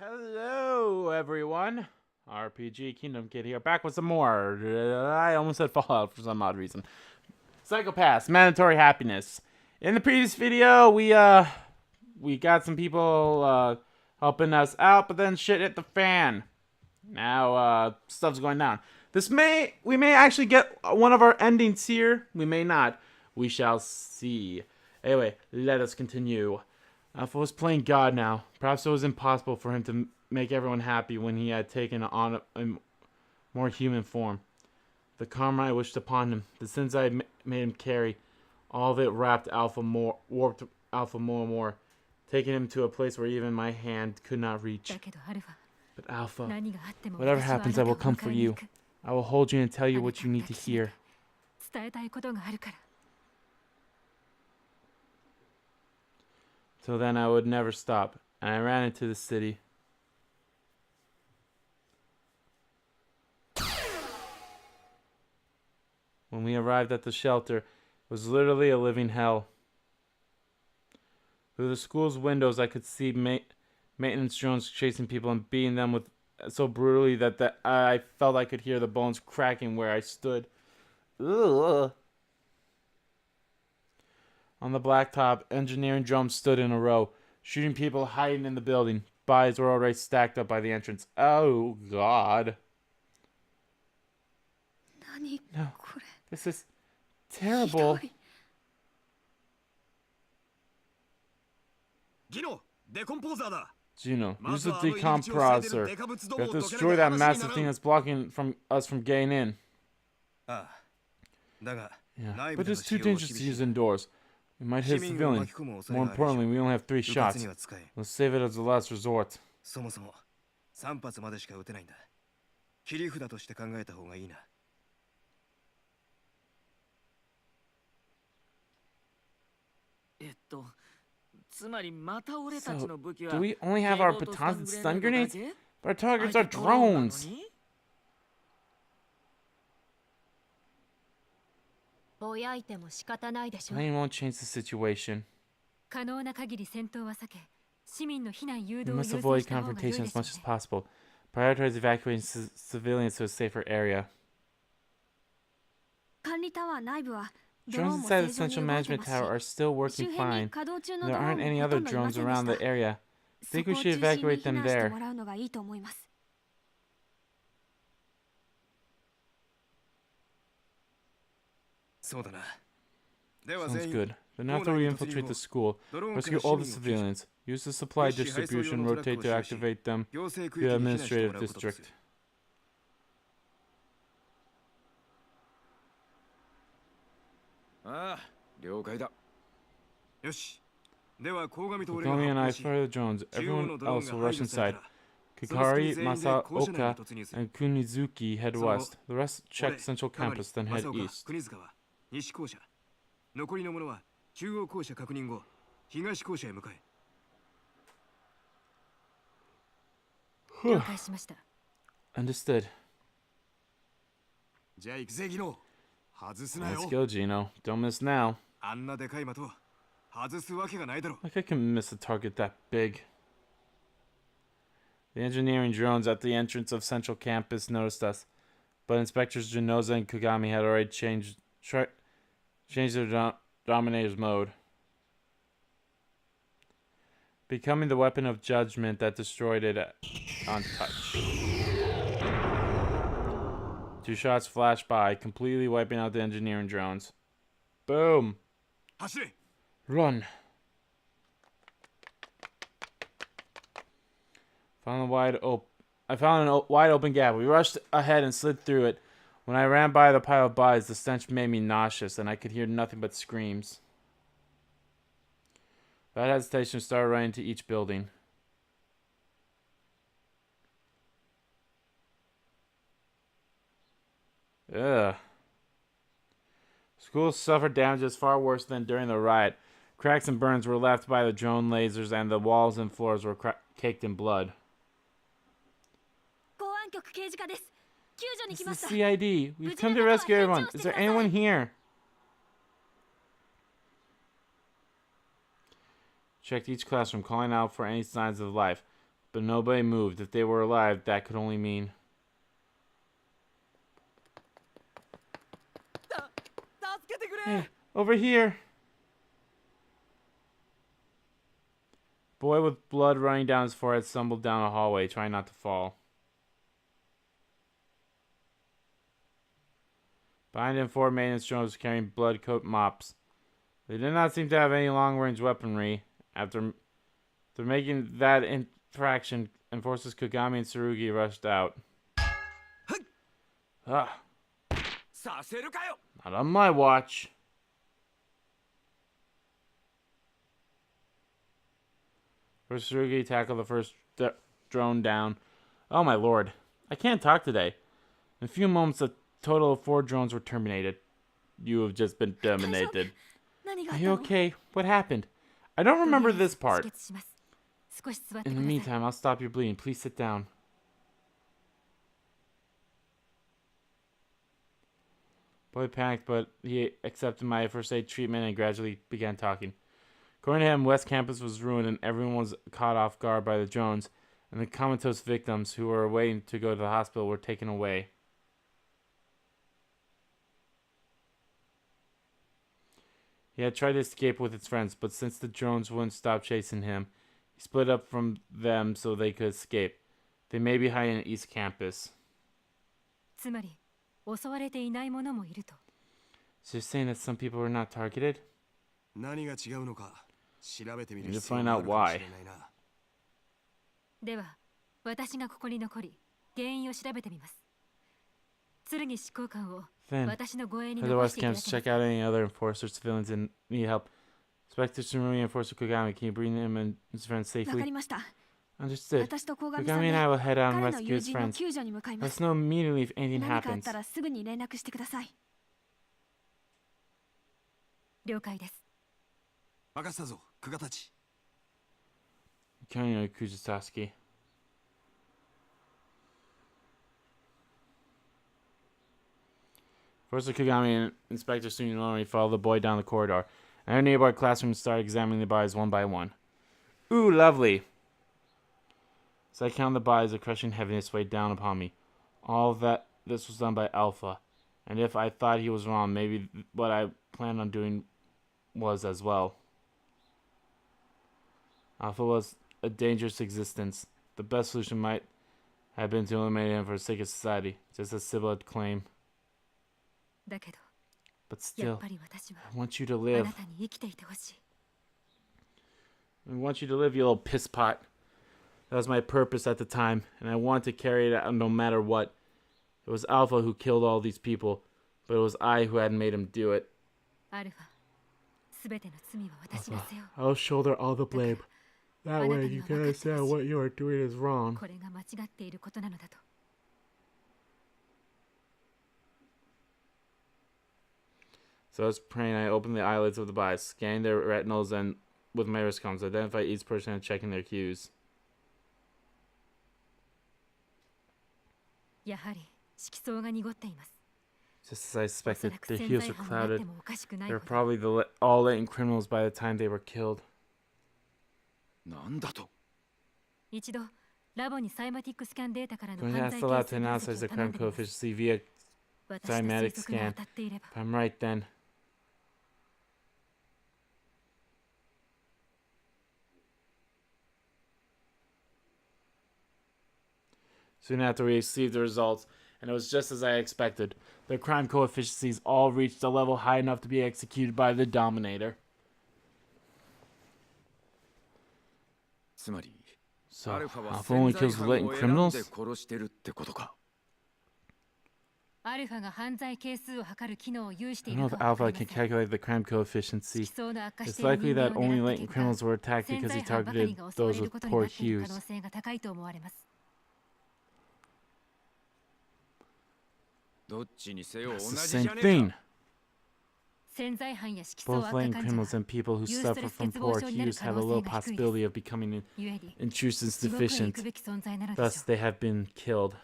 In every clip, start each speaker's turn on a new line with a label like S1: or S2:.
S1: Hello, everyone. RPG Kingdom Kid here, back with some more. I almost said Fallout for some odd reason. Psychopaths, mandatory happiness. In the previous video, we got some people helping us out, but then shit hit the fan. Now stuff's going down. We may actually get one of our endings here. We may not. We shall see. Anyway, let us continue. Alpha was playing God now. Perhaps it was impossible for him to make everyone happy when he had taken on a more human form. The karma I wished upon him, the sins I had made him carry, all of it warped Alpha more and more, taking him to a place where even my hand could not reach. But Alpha, whatever happens, I will come for you. I will hold you and tell you what you need to hear. Till then, I would never stop, and I ran into the city. When we arrived at the shelter, it was literally a living hell. Through the school's windows, I could see maintenance drones chasing people and beating them with so brutally that I felt I could hear the bones cracking where I stood. Ugh. On the blacktop, engineering drones stood in a row, shooting people hiding in the building. Bodies were already stacked up by the entrance. Oh, God. No, this is terrible. Gino, use the decompressor. We have to destroy that massive thing that's blocking us from getting in. Yeah, but it's too dangerous to use indoors. We might hit civilians. More importantly, we only have 3 shots. Let's save it as a last resort. So, do we only have our batons and stun grenades? But our targets are drones! Playing won't change the situation. We must avoid confrontation as much as possible. Prioritize evacuating civilians to a safer area. Drones inside the Central Management Tower are still working fine. There aren't any other drones around the area. I think we should evacuate them there. Sounds good. Then after we infiltrate the school, rescue all the civilians. Use the supply distribution, rotate to activate them to the administrative district. Kogami and I fire the drones. Everyone else will rush inside. Kikari, Masaoka, and Kunizuki head west. The rest check Central Campus, then head east. Understood. Let's go, Gino. Don't miss now. Like I can miss a target that big. The engineering drones at the entrance of Central Campus noticed us, but Inspectors Genoza and Kugami had already changed their Dominator's mode, becoming the weapon of judgment that destroyed it on touch. 2 shots flashed by, completely wiping out the engineering drones. Boom! Run! I found a wide open gap. We rushed ahead and slid through it. When I ran by the pile of bodies, the stench made me nauseous, and I could hear nothing but screams. Without hesitation, we started running to each building. Ugh. Schools suffered damages far worse than during the riot. Cracks and burns were left by the drone lasers, and the walls and floors were caked in blood. This is the CID. We've come to rescue everyone. Is there anyone here? Checked each classroom, calling out for any signs of life. but nobody moved. If they were alive, that could only mean... Hey, over here! Boy with blood running down his forehead stumbled down a hallway, trying not to fall. Behind him, 4 maintenance drones carrying blood-coat mops. They did not seem to have any long-range weaponry. After making that infraction, Enforcers Kugami and Tsurugi rushed out. Ah. Not on my watch. First, Tsurugi tackled the first drone down. Oh my lord. I can't talk today. In a few moments, a total of 4 drones were terminated. You have just been terminated. Are you okay? What happened? I don't remember this part. In the meantime, I'll stop your bleeding. Please sit down. Boy panicked, but he accepted my first aid treatment and gradually began talking. According to him, West Campus was ruined and everyone was caught off guard by the drones, and the comatose victims who were waiting to go to the hospital were taken away. He had tried to escape with his friends, but since the drones wouldn't stop chasing him, he split up from them so they could escape. They may be hiding in East Campus. So you're saying that some people were not targeted? We need to find out why. Then, head to West Campus to check out any other enforcers, civilians, and need help. Inspector Tsurugi and Enforcer Kugami, can you bring him and his friends safely? Understood. Kugami and I will head out and rescue his friends. Let us know immediately if anything happens. Counting on Kugatachi. Enforcer Kugami and Inspector Tsurugi followed the boy down the corridor, and our nearby classroom started examining the bodies one by one. Ooh, lovely! As I counted the bodies, a crushing heaviness weighed down upon me. All that this was done by Alpha, and if I thought he was wrong, maybe what I planned on doing was as well. Alpha was a dangerous existence. The best solution might have been to eliminate him for the sake of society, just as Sybil had claimed. But still, I want you to live. I want you to live, you little piss pot. That was my purpose at the time, and I wanted to carry it out no matter what. It was Alpha who killed all these people, but it was I who hadn't made him do it. Alpha, I'll shoulder all the blame. That way you can understand what you are doing is wrong. So I was praying. I opened the eyelids of the bodies, scanning their retinals and with my wrist combs, identify each person and checking their cues. Just as I suspected, their hues were clouded. They were probably the all latent criminals by the time they were killed. Going to ask the lab to analyze the crime coefficient via cymatic scan. If I'm right, then. Soon after we received the results, and it was just as I expected. Their crime coefficients all reached a level high enough to be executed by the Dominator. So, Alpha only kills latent criminals? I don't know if Alpha can calculate the crime coefficient. It's likely that only latent criminals were attacked because he targeted those with poor hues. It's the same thing. Both latent criminals and people who suffer from poor hues have a low possibility of becoming intrusions deficient. Thus, they have been killed.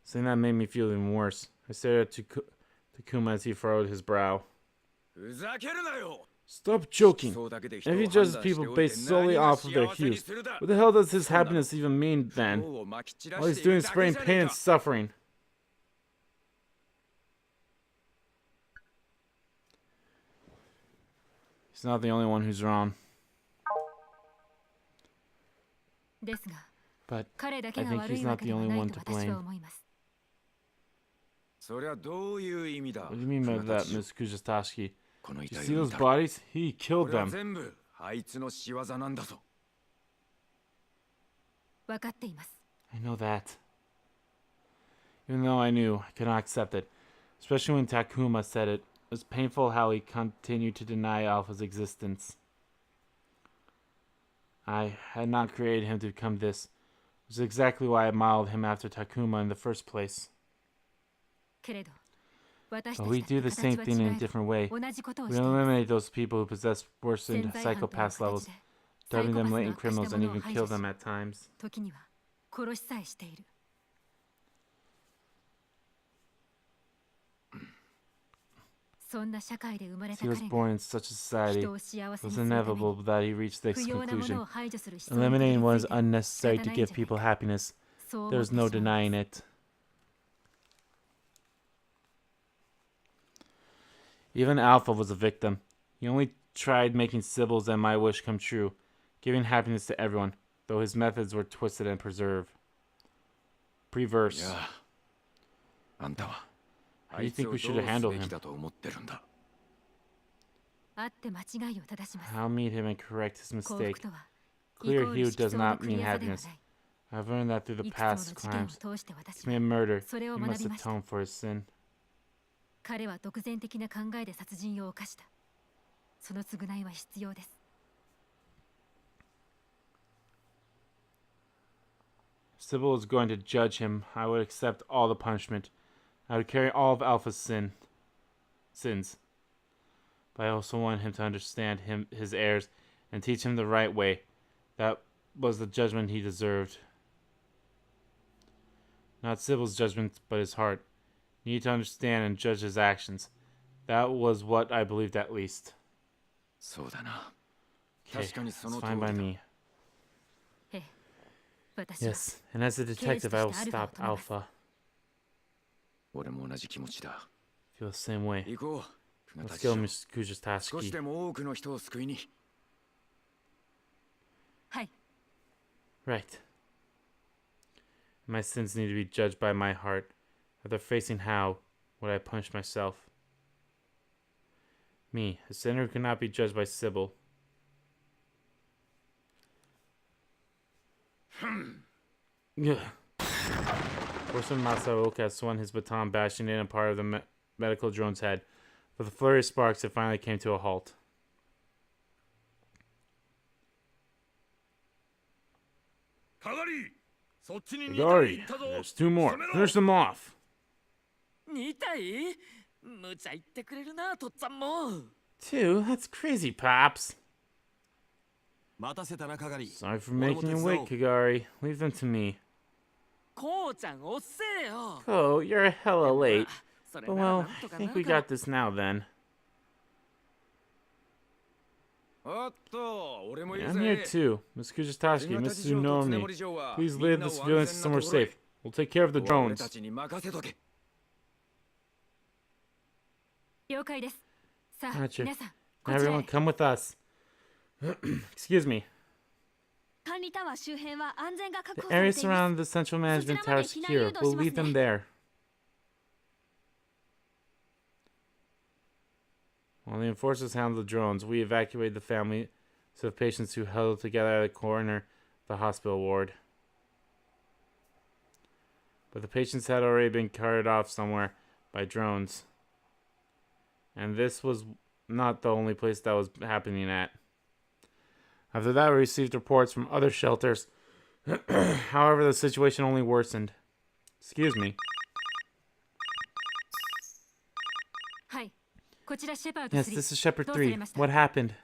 S1: Saying that made me feel even worse. I stared at Takuma as he furrowed his brow. Stop joking. If he judges people based solely off of their hues, what the hell does his happiness even mean then? All he's doing is spreading pain and suffering. He's not the only one who's wrong. But I think he's not the only one to blame. What do you mean by that, Miss Kugatachi? You see those bodies? He killed them. I know that. Even though I knew, I could not accept it. Especially when Takuma said it. It was painful how he continued to deny Alpha's existence. I had not created him to become this. It was exactly why I modeled him after Takuma in the first place. But we do the same thing in a different way. We eliminate those people who possess worsened psychopath levels, dubbing them latent criminals and even kill them at times. He was born in such a society. It was inevitable that he reached this conclusion. Eliminating what is unnecessary to give people happiness. There is no denying it. Even Alpha was a victim. He only tried making Sybil's and my wish come true, giving happiness to everyone, though his methods were twisted and perverse. How do you think we should have handled him? I'll meet him and correct his mistake. Clear hue does not mean happiness. I've learned that through the past crimes. He committed murder. He must atone for his sin. Sybil is going to judge him. I would accept all the punishment. I would carry all of Alpha's sins. But I also want him to understand his errors and teach him the right way. That was the judgment he deserved. Not Sybil's judgment, but his heart. You need to understand and judge his actions. That was what I believed at least. Okay, it's fine by me. Yes, and as a detective, I will stop Alpha. I feel the same way. Let's go, Miss Kugatachi. Right. My sins need to be judged by my heart. After facing how would I punish myself? Me, a sinner who cannot be judged by Sybil. Horseman Masaoka has swung his baton, bashing in a part of the medical drone's head. With a flurry of sparks, it finally came to a halt. Kagari, there's two more. Finish them off. Two? That's crazy, Pops. Sorry for making you wait, Kagari. Leave them to me. Oh, you're hella late. But well, I think we got this now then. Yeah, I'm here too. Miss Kugatachi, Mrs. Unomi. Please lead the civilians somewhere safe. We'll take care of the drones. Gotcha. Everyone, come with us. Excuse me. The area surrounding the central management tower is secure. We'll leave them there. While the enforcers handle the drones, we evacuate the families of patients who huddled together at the corner of the hospital ward. But the patients had already been carted off somewhere by drones. And this was not the only place that was happening at. After that, we received reports from other shelters. However, the situation only worsened. Excuse me. Yes, this is Shepherd 3. What happened?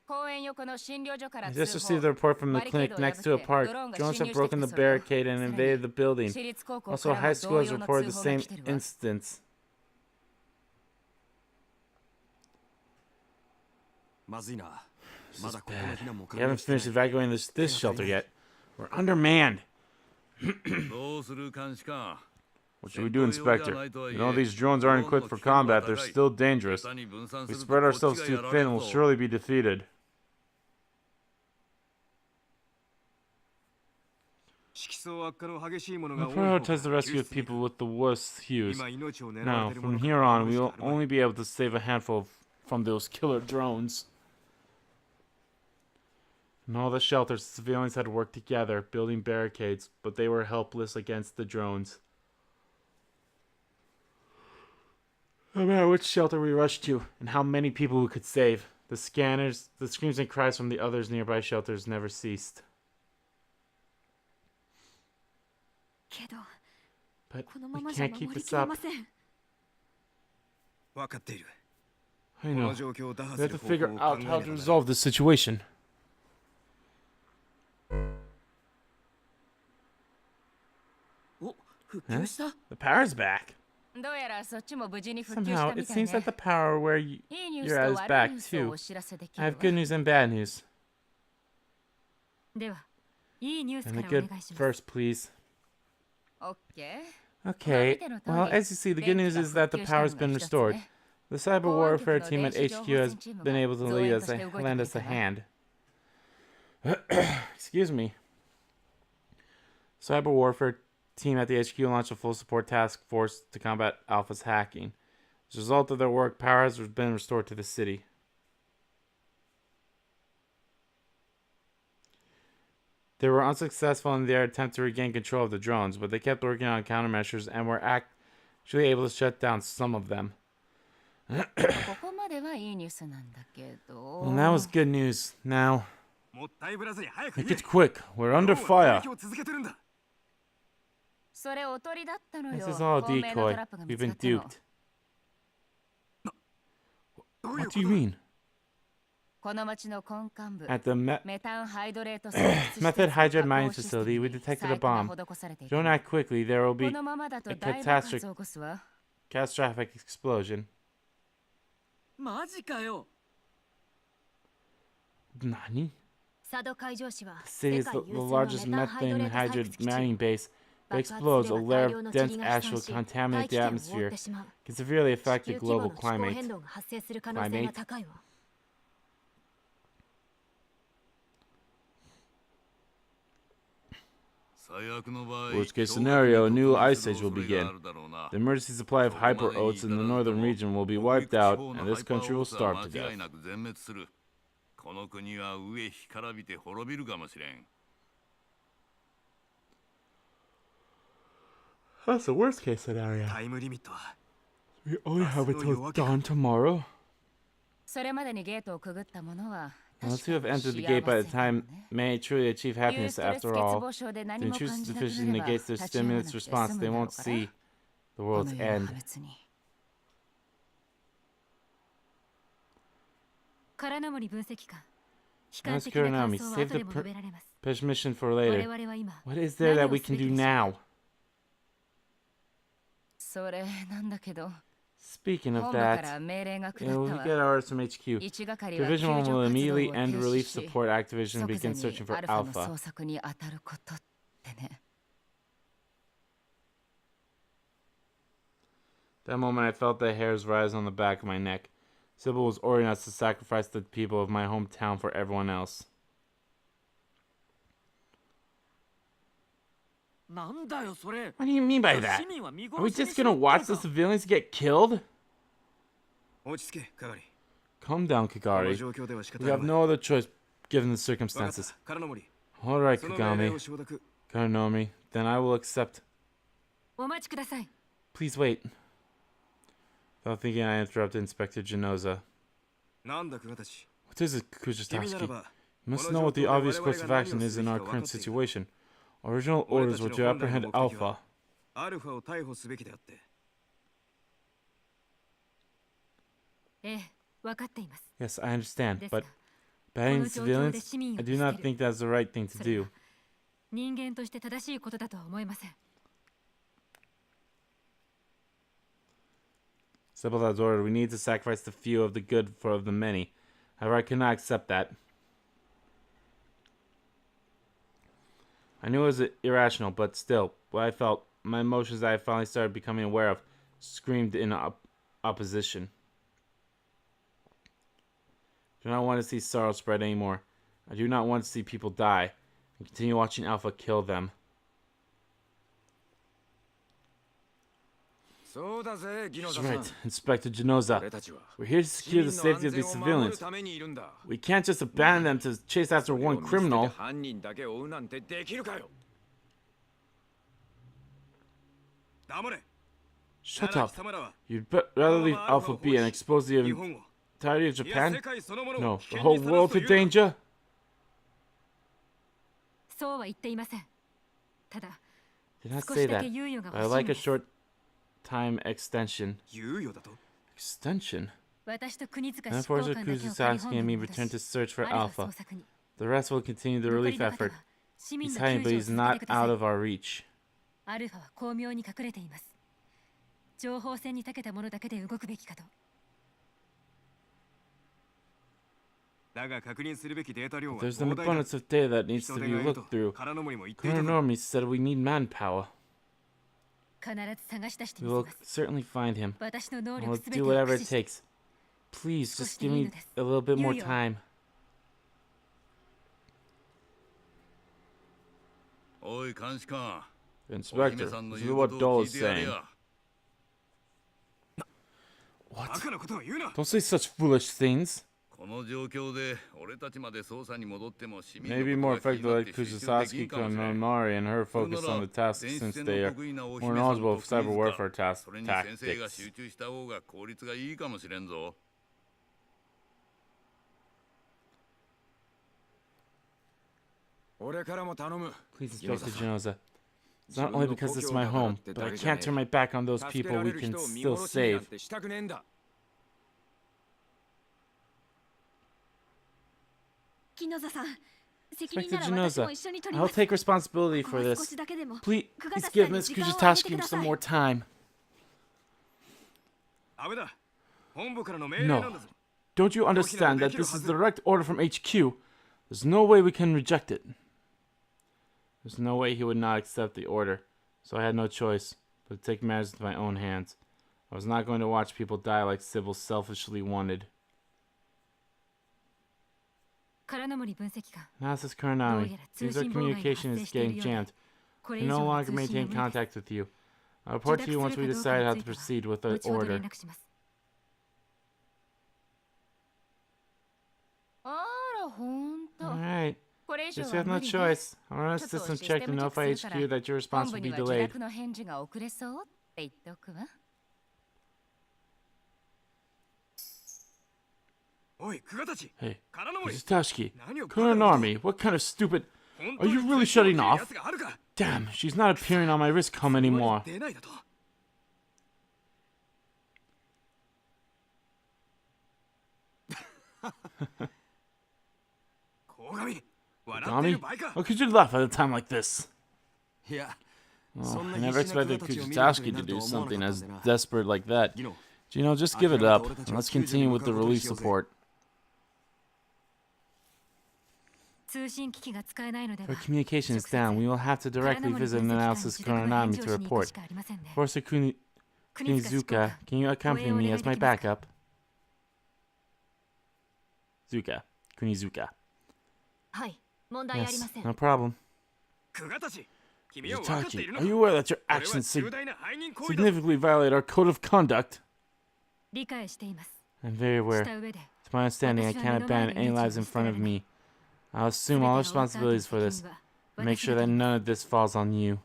S1: I just received a report from the clinic next to a park. Drones have broken the barricade and invaded the building. Also, a high school has reported the same incidents. This is bad. We haven't finished evacuating this shelter yet. We're undermanned. What should we do, Inspector? You know, these drones aren't equipped for combat. They're still dangerous. If we spread ourselves too thin, we'll surely be defeated. We'll prioritize the rescue of people with the worst hues. Now, from here on, we will only be able to save a handful from those killer drones. In all the shelters, the civilians had worked together, building barricades, but they were helpless against the drones. No matter which shelter we rushed to, and how many people we could save, the screams and cries from the others nearby shelters never ceased. But we can't keep this up. I know. We have to figure out how to resolve this situation. Huh? The power's back. Somehow, it seems that the power where you're at is back, too. I have good news and bad news. And the good first, please. Okay, well, as you see, the good news is that the power's been restored. The cyber warfare team at HQ has been able to lend us a hand. Excuse me. Cyber warfare team at the HQ launched a full support task force to combat Alpha's hacking. As a result of their work, power has been restored to the city. They were unsuccessful in their attempt to regain control of the drones, but they kept working on countermeasures and were actually able to shut down some of them. Well, that was good news. Now, make it quick. We're under fire. This is all a decoy. We've been duped. What do you mean? At the method hydrate mining facility, we detected a bomb. Don't act quickly, there will be a catastrophic explosion. Nani? The city is the largest methane hydrate mining base. If it explodes, a layer of dense ash will contaminate the atmosphere, can severely affect the global climate. Worst case scenario, a new ice age will begin. The emergency supply of hyper oats in the northern region will be wiped out, and this country will starve to death. That's the worst case scenario. We only have until dawn tomorrow. Those who have entered the gate by the time may truly achieve happiness after all. The intrusive deficiency negates their stimulus response. They won't see the world's end. That's Kuronami. Save the permission for later. What is there that we can do now? Speaking of that, we get orders from HQ. Division 1 will immediately end relief support activation and begin searching for Alpha. That moment I felt the hairs rise on the back of my neck. Sybil was ordering us to sacrifice the people of my hometown for everyone else. What do you mean by that? Are we just gonna watch the civilians get killed? Calm down, Kagari. We have no other choice given the circumstances. Alright, Kagami. Kuronami, then I will accept. Please wait. Without thinking, I interrupted Inspector Genoza. What is it, Kugatachi? You must know what the obvious course of action is in our current situation. Original orders were to apprehend Alpha. Yes, I understand, but banning civilians, I do not think that's the right thing to do. Sybil has ordered, we need to sacrifice the few of the good for the many. However, I could not accept that. I knew it was irrational, but still, what I felt, my emotions that I finally started becoming aware of, screamed in opposition. I do not want to see sorrow spread anymore. I do not want to see people die and continue watching Alpha kill them. That's right, Inspector Genoza. We're here to secure the safety of these civilians. We can't just abandon them to chase after one criminal. Shut up. You'd rather leave Alpha be and expose the entirety of Japan? No, the whole world to danger? Did not say that, but I like a short time extension. Extension? Enforcer Kugatachi and me return to search for Alpha. The rest will continue the relief effort. He's hiding, but he's not out of our reach. There's an abundance of data that needs to be looked through. Kononomi said we need manpower. We will certainly find him. We'll do whatever it takes. Please, just give me a little bit more time. Inspector, this is what Dole is saying. What? Don't say such foolish things. Maybe more effective like Kugatachi Konomari and her focus on the task since they are more knowledgeable of cyber warfare tactics. Please, Inspector Genoza. It's not only because it's my home, but I can't turn my back on those people we can still save. Inspector Genoza, I'll take responsibility for this. Please give Ms. Kugatachi some more time. No. Don't you understand that this is a direct order from HQ? There's no way we can reject it. There's no way he would not accept the order, so I had no choice but to take matters into my own hands. I was not going to watch people die like Sybil selfishly wanted. Analysis Kuranami. Seems our communication is getting jammed. We can no longer maintain contact with you. I'll report to you once we decide how to proceed with the order. Alright. Guess we have no choice. I'll run a system check to notify HQ that your response will be delayed. Hey, Kugatachi, Kononomi, what kind of stupid... Are you really shutting off? Damn, she's not appearing on my risk hum anymore. Kogami? How could you laugh at a time like this? Oh, I never expected Kugatachi to do something as desperate like that. Just give it up, and let's continue with the relief support. If our communication is down, we will have to directly visit Analysis Kuranami to report. Enforcer Kunizuka, can you accompany me as my backup? Kunizuka. Yes, no problem. Kugatachi, are you aware that your actions significantly violate our code of conduct? I'm very aware. To my understanding, I can't abandon any lives in front of me. I'll assume all responsibilities for this, and make sure that none of this falls on you.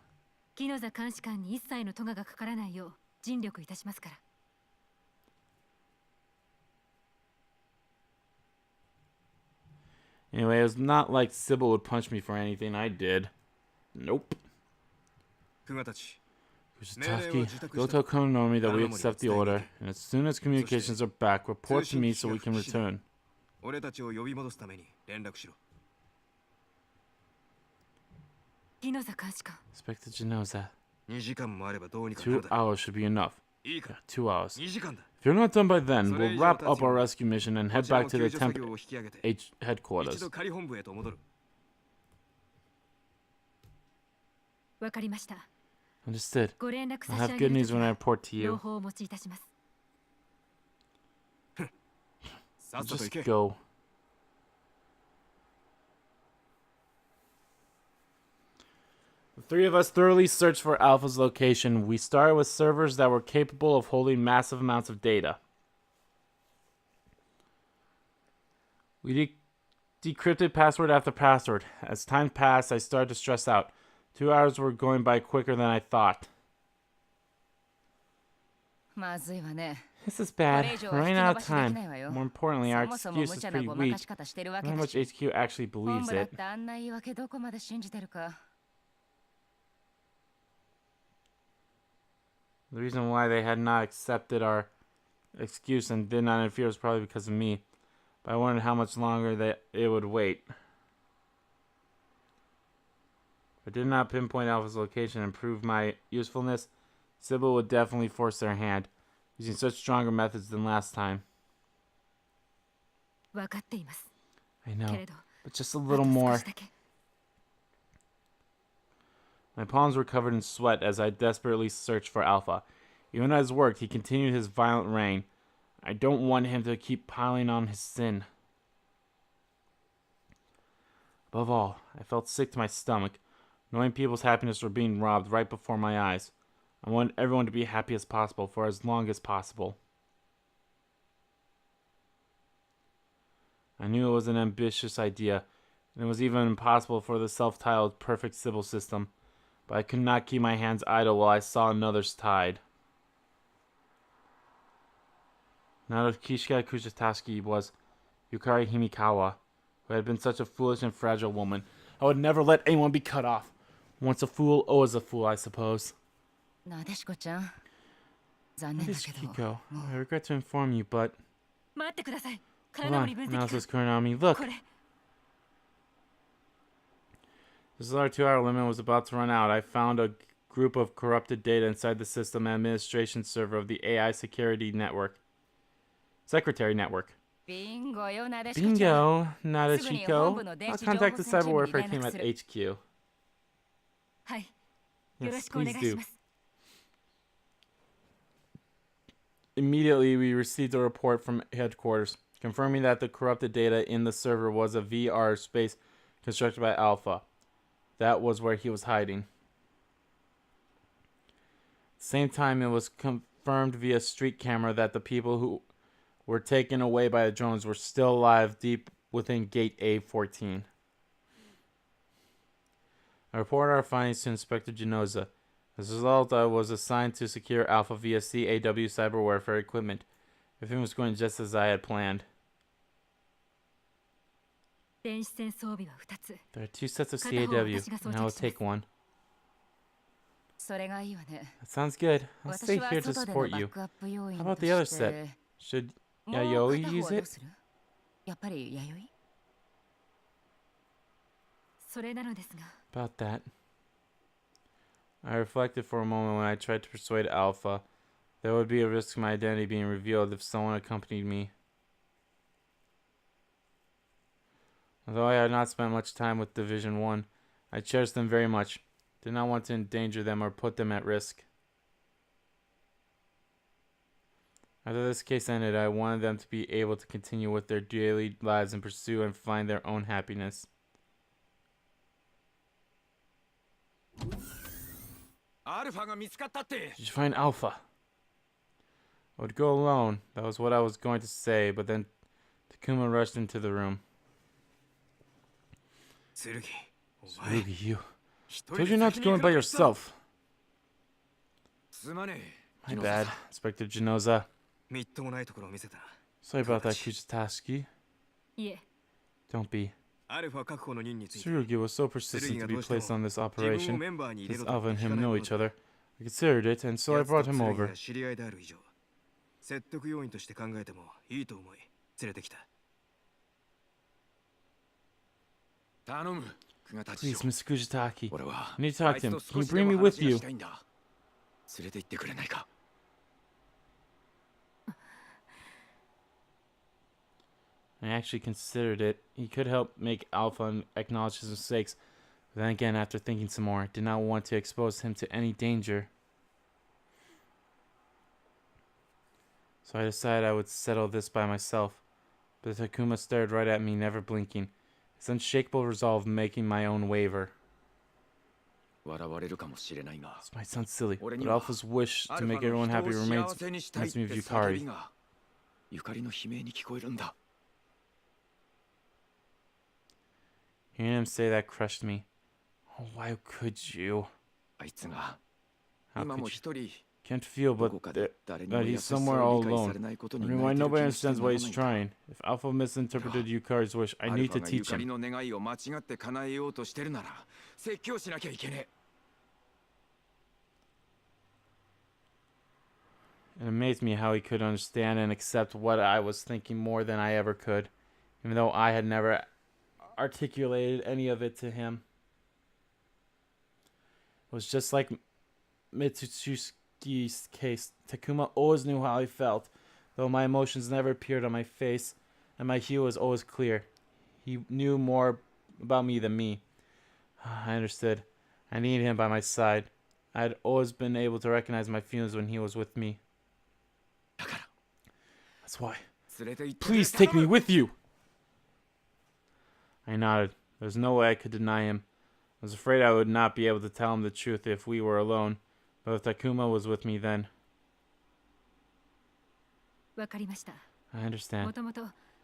S1: Anyway, it was not like Sybil would punch me for anything I did. Nope. Kugatachi, go tell Kononomi that we accept the order, and as soon as communications are back, report to me so we can return. Inspector Genoza. 2 hours should be enough. Yeah, 2 hours. If If you're not done by then, we'll wrap up our rescue mission and head back to the Temp H headquarters. Understood. I'll have good news when I report to you. Just go. The three of us thoroughly searched for Alpha's location. We started with servers that were capable of holding massive amounts of data. We decrypted password after password. As time passed, I started to stress out. 2 hours were going by quicker than I thought. This is bad. We're running out of time. More importantly, our excuse is pretty weak. I don't know how much HQ actually believes it. The reason why they had not accepted our excuse and did not interfere was probably because of me. But I wondered how much longer it would wait. If I did not pinpoint Alpha's location and prove my usefulness, Sybil would definitely force their hand, using such stronger methods than last time. I know, but just a little more. My palms were covered in sweat as I desperately searched for Alpha. Even as worked, he continued his violent reign. I don't want him to keep piling on his sin. Above all, I felt sick to my stomach, knowing people's happiness were being robbed right before my eyes. I wanted everyone to be happy as possible for as long as possible. I knew it was an ambitious idea, and it was even impossible for the self-titled perfect Sybil system, but I could not keep my hands idle while I saw another's tied. Nadeshiko Kugatachi was Yukari Himikawa, who had been such a foolish and fragile woman. I would never let anyone be cut off. Once a fool, always a fool, I suppose. Nadeshiko, I regret to inform you, but... Hold on, analysis current on me. Look! Just as our 2-hour limit was about to run out, I found a group of corrupted data inside the system administration server of the AI Security Network. Secretary Network. Bingo, Nadeshiko. I'll contact the cyber warfare team at HQ. Yes, please do. Immediately, we received a report from headquarters, confirming that the corrupted data in the server was a VR space constructed by Alpha. That was where he was hiding. At the same time, it was confirmed via street camera that the people who were taken away by the drones were still alive deep within Gate A14. I reported our findings to Inspector Genoza. As a result, I was assigned to secure Alpha via CAW cyber warfare equipment. Everything was going just as I had planned. There are 2 sets of CAW, and I will take one. That sounds good. I'll stay here to support you. How about the other set? Should Yayoi use it? About that. I reflected for a moment when I tried to persuade Alpha. There would be a risk of my identity being revealed if someone accompanied me. Although I had not spent much time with Division 1, I cherished them very much. Did not want to endanger them or put them at risk. After this case ended, I wanted them to be able to continue with their daily lives and pursue and find their own happiness. Did you find Alpha? I would go alone. That was what I was going to say, but then Takuma rushed into the room. Tsurugi, you. Told you not to go in by yourself. My bad, Inspector Genoza. Sorry about that, Kugatachi. Don't be. Tsurugi was so persistent to be placed on this operation. Since Alpha and him know each other, I considered it, and so I brought him over. Please, Mr. Kugatachi, I need to talk to him. Can you bring me with you? I actually considered it. He could help make Alpha acknowledge his mistakes. But then again, after thinking some more, I did not want to expose him to any danger. So I decided I would settle this by myself. But Takuma stared right at me, never blinking. His unshakable resolve making my own waver. This might sound silly, but Alpha's wish to make everyone happy reminds me of Yukari. Hearing him say that crushed me. Oh, why could you? How could you? Can't feel but that he's somewhere all alone. Wondering why nobody understands why he's trying. If Alpha misinterpreted Yukari's wish, I need to teach him. It amazed me how he could understand and accept what I was thinking more than I ever could, even though I had never articulated any of it to him. It was just like Mitsuki's case. Takuma always knew how I felt, though my emotions never appeared on my face, and my hue was always clear. He knew more about me than me. I understood. I needed him by my side. I had always been able to recognize my feelings when he was with me. That's why. Please take me with you! I nodded. There was no way I could deny him. I was afraid I would not be able to tell him the truth if we were alone, but if Takuma was with me then. I understand.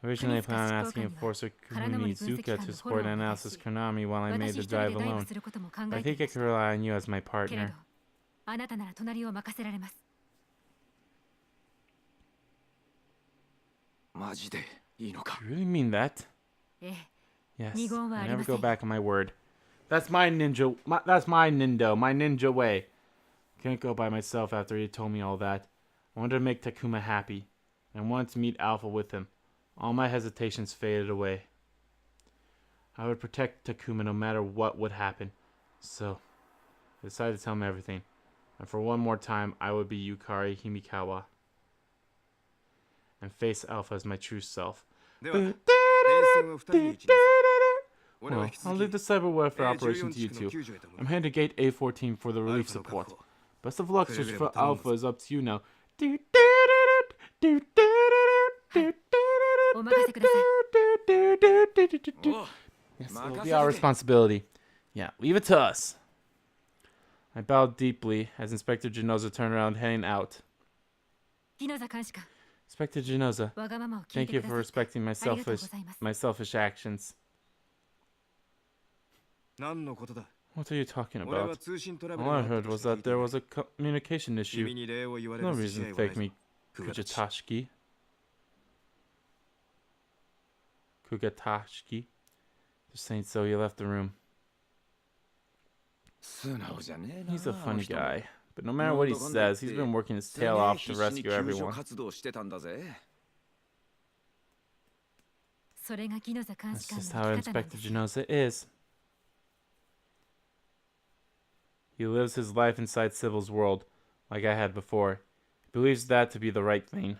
S1: Originally I planned on asking Enforcer Takuma to support analysis Konami while I made the drive alone, but I think I can rely on you as my partner. You really mean that? Yes, I never go back on my word. That's my ninja. That's my ninja way. Can't go by myself after he told me all that. I wanted to make Takuma happy. I wanted to meet Alpha with him. All my hesitations faded away. I would protect Takuma no matter what would happen. So, I decided to tell him everything. And for one more time, I would be Yukari Himikawa. And face Alpha as my true self. Well, I'll leave the cyber welfare operation to you two. I'm heading to gate A14 for the relief support. Best of luck, search for Alpha is up to you now. Yes, it'll be our responsibility. Yeah, leave it to us. I bowed deeply as Inspector Genoza turned around, heading out. Inspector Genoza, thank you for respecting my selfish actions. What are you talking about? All I heard was that there was a communication issue. No reason to fake me, Kugatachi. Just saying so, he left the room. He's a funny guy, but no matter what he says, he's been working his tail off to rescue everyone. That's just how Inspector Genoza is. He lives his life inside Sybil's world, like I had before. He believes that to be the right thing.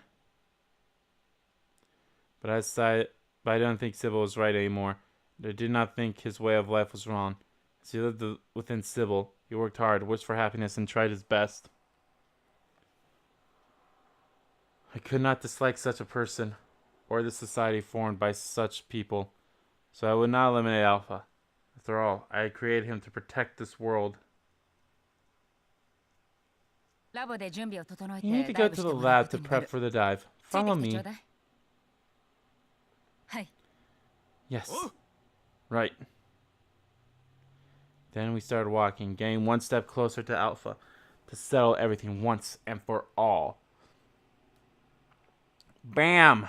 S1: But I don't think Sybil was right anymore. I did not think his way of life was wrong. As he lived within Sybil, he worked hard, wished for happiness, and tried his best. I could not dislike such a person, or the society formed by such people, so I would not eliminate Alpha. After all, I had created him to protect this world. You need to go to the lab to prep for the dive. Follow me. Yes. Right. Then we started walking, getting one step closer to Alpha, to settle everything once and for all. Bam!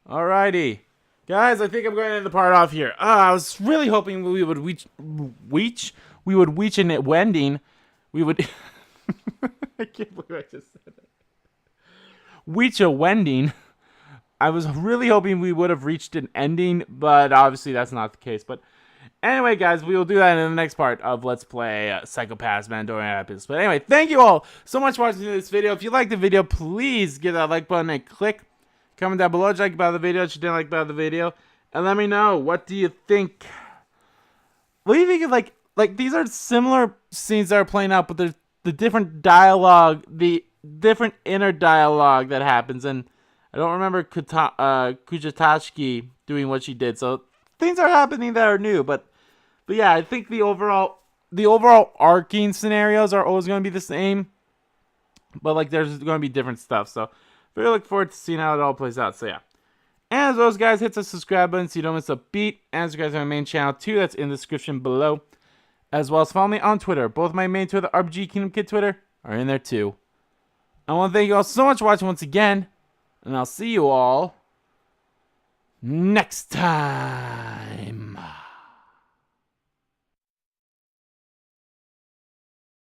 S1: Alrighty. Guys, I think I'm going to end the part off here. I was really hoping we would reach an ending. We would... I can't believe I just said that. Reach a wending. I was really hoping we would have reached an ending, but obviously that's not the case. But anyway, guys, we will do that in the next part of Let's Play Psycho-Pass Mandalorian Episodes. But anyway, thank you all so much for watching this video. If you liked the video, please give that like button a click. Comment down below what you like about the video, what you didn't like about the video. And let me know, what do you think? What do you think of, like these are similar scenes that are playing out, but there's the different dialogue, the different inner dialogue that happens. And I don't remember Kugatachi doing what she did. So things are happening that are new. But yeah, I think the overall arcing scenarios are always going to be the same. But like there's going to be different stuff. So really look forward to seeing how it all plays out. So yeah. And as always, guys, hit the subscribe button so you don't miss a beat. And as you guys have my main channel too, that's in the description below. As well as follow me on Twitter. Both my main Twitter, RPG Kingdom Kid Twitter, are in there too. I want to thank you all so much for watching once again. And I'll see you all next time.